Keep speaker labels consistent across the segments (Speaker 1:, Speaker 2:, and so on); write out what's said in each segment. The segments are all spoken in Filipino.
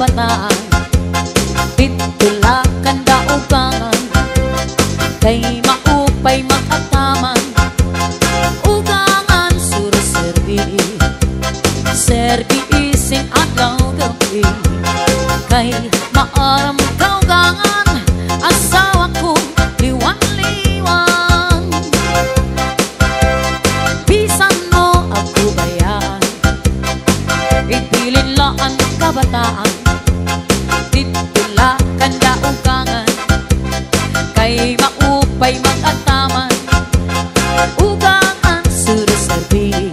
Speaker 1: kabataan, titulakan daugangan, kay maupay mag-ataman, ugangan suro-serbi, serbi ising adlaw gabi, kay maaram kaugangan, asawa ko liwan-liwan. Bisan mo ako bayaan, itilin laan kabataan, titulakan daugangan, kay maupay mag-ataman, ugangan suro-serbi,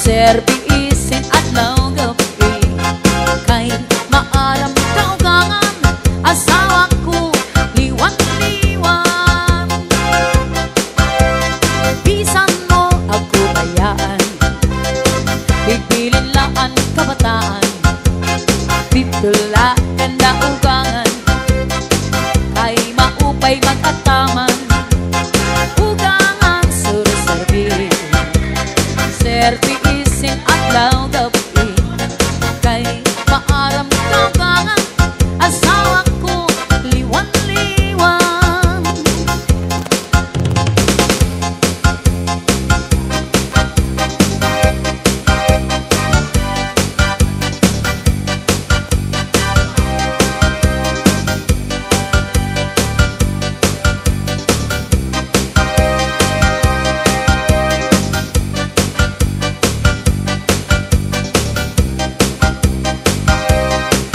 Speaker 1: serbi isin adlaw gabi, kay maaram kaugangan, asawa ko liwan-liwan. Bisan mo ako bayaan, itilin laan kabataan, titulakan daugangan, kay maupay mag-ataman, ugangan suro-serbi, serbi ising adlaw gabi, kay maaram kaugangan, asawa ko liwan-liwan.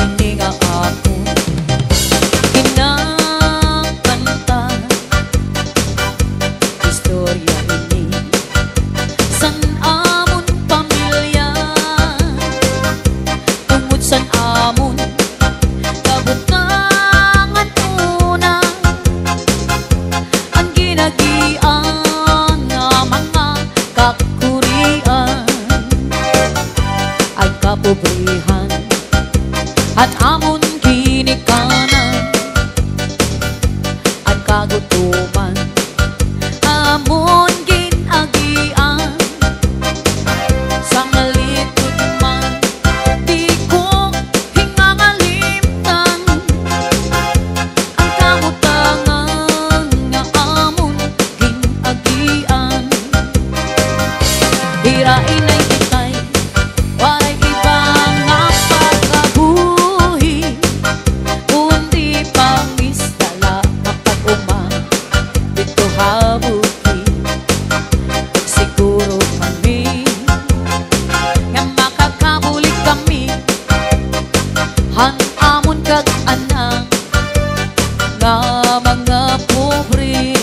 Speaker 1: Hindi nga ako kinakanta, istorya ini san amon pamilya, tungod san amon kabutangan una, ang ginagian nga mga kakurian, ang kapobrihan, at amon ginikanan, at kagutuman, amon ginagian, sang litod man, di ko hingangalimtan, ang kamutangan nga amon ginagian, hirain ay kitay, waray ibang nga pagkabuhi, kundi pangisdala mapag-uma, dito habuki, siguro kami, nga makakabulik kami, han amon kag anak, nga mga pobre,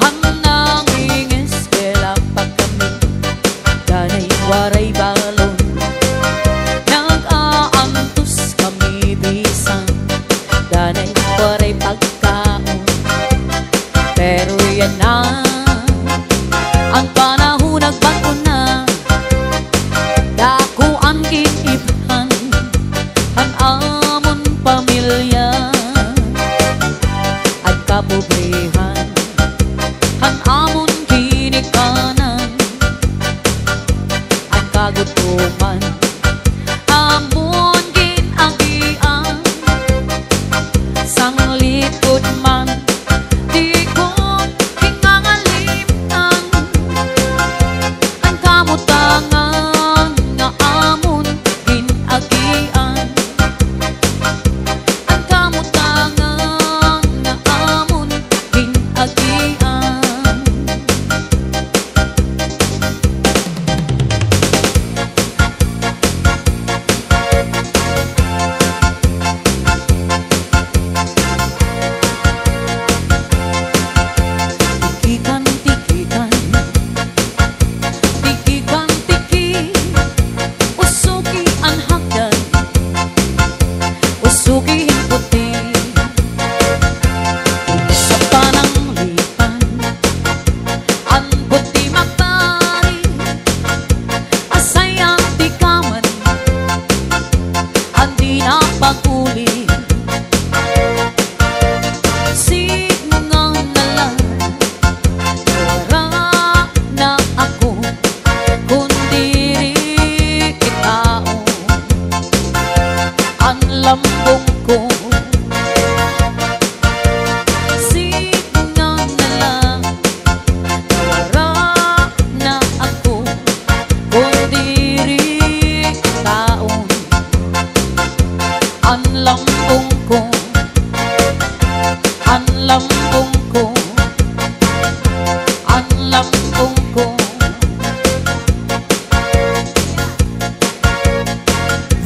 Speaker 1: han nanging eskwela pa kami, danay waray balon, nag-aantos kami bisan, danay waray pagkaon, pero yan na, ang panahon nagbago na, dako ang ginibhan, han amon pamilya, at kabubrehan, han amon ginikanan, at kagutuman, amon ginagian, sang likod man, di ko hingangalimtan, ang kamutangan nga amon ginagian, ang kamutangan nga amon ginagian. lambung ko, ang lambung ko.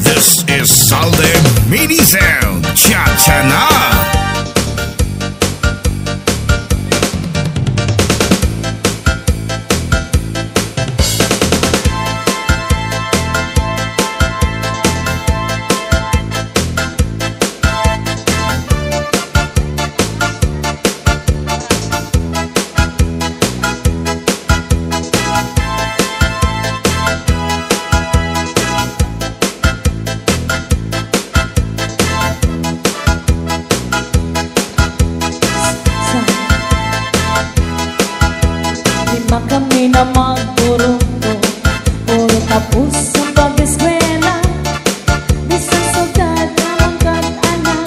Speaker 2: This is Salde Mini Sound Cha-Cha Na.
Speaker 1: Lima kami na magburunggo, puro tapos ang pag-eskwela. Bisang sugad na magkat-anak,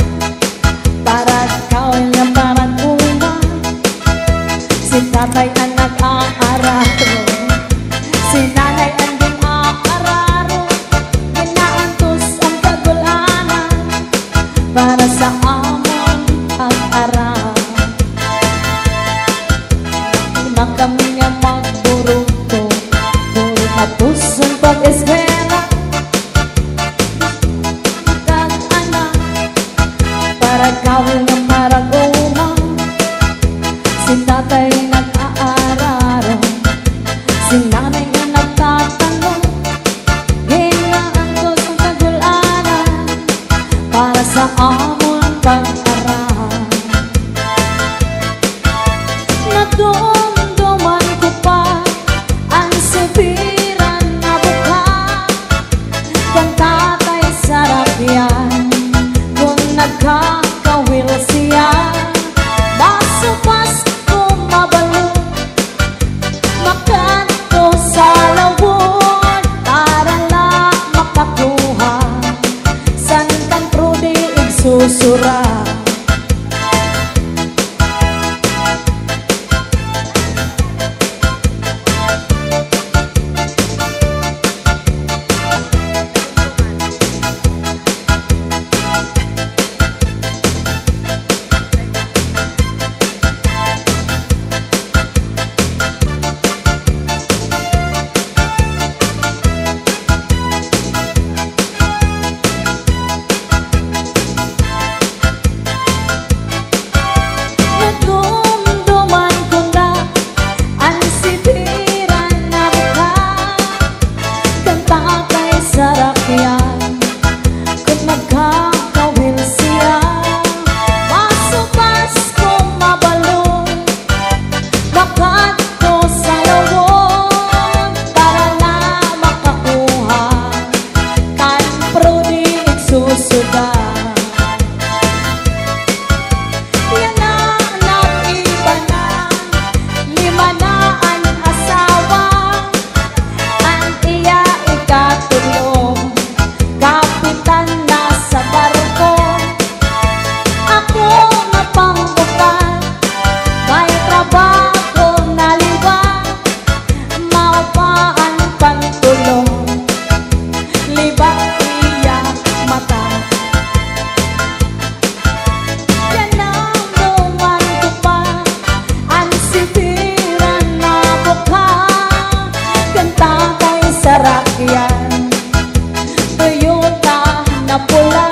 Speaker 1: para kawin na para kuma. Si tatay ang nag-aararo, si nanay ang di-aararo. Ginaantos ang kagulanan, para sa amon ang aral. Lima kami nga magburunggo, puro tapos ang pag-eskwela. Mag-anak, para kawin na para guma. Si tatay nag-aararo, si nanay nga nagtatanong. Ginaantos ang kagulanan, para sa amon pag-aral. Nadumduman ko pa ang sibiran na buka, kang tatay sarap yan kung nagkakawil siya. Basupas ko mabalo, makanto sa lawod, para lang makakuha san kang prudi igsusura. Nadumduman ko na ang sibiran na buka, kang tatay sarap yan kung nagkakawil siya. Basupas ko mabalo, makanto sa lawod, para lang makakuha kan prudi igsusuda. Yan na nag-iba na, lima na ang asawa, ang iya ikatulong, kapitan na sa barko. Ako na pangbukan, may trabaho na liwan, maupaan pantulong, libat iya mata. Yan ang duman ko pa ang sibiran na buka, kang tatay sarap yan Toyota na pula.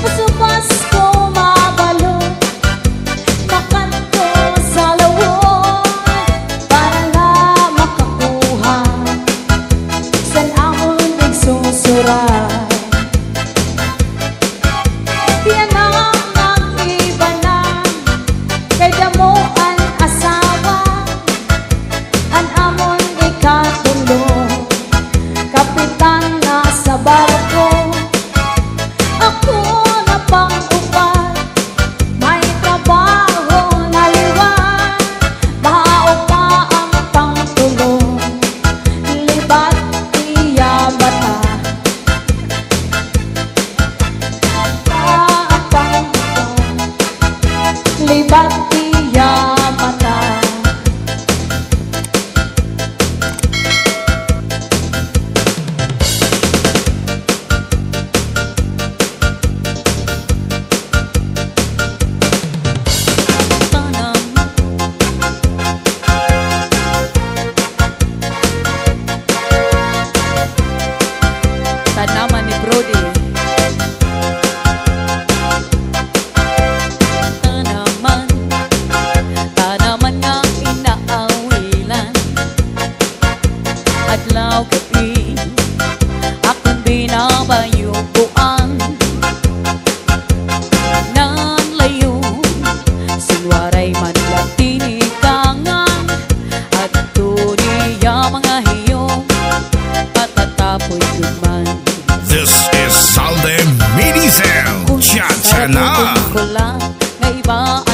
Speaker 1: Pasupas ko mabalo, makanto sa lawod, para lang makakuha san amon igsusura. Yan ang nag-iba na, kay damo ang asawa, ang amon ikatulong, kapitan na sa barko. Ako na pang-upat, may trabaho na liwan, maupa ang pangtulong, libat iya bata. Ang pangtulong, libat iya mata. ko lang, nga iba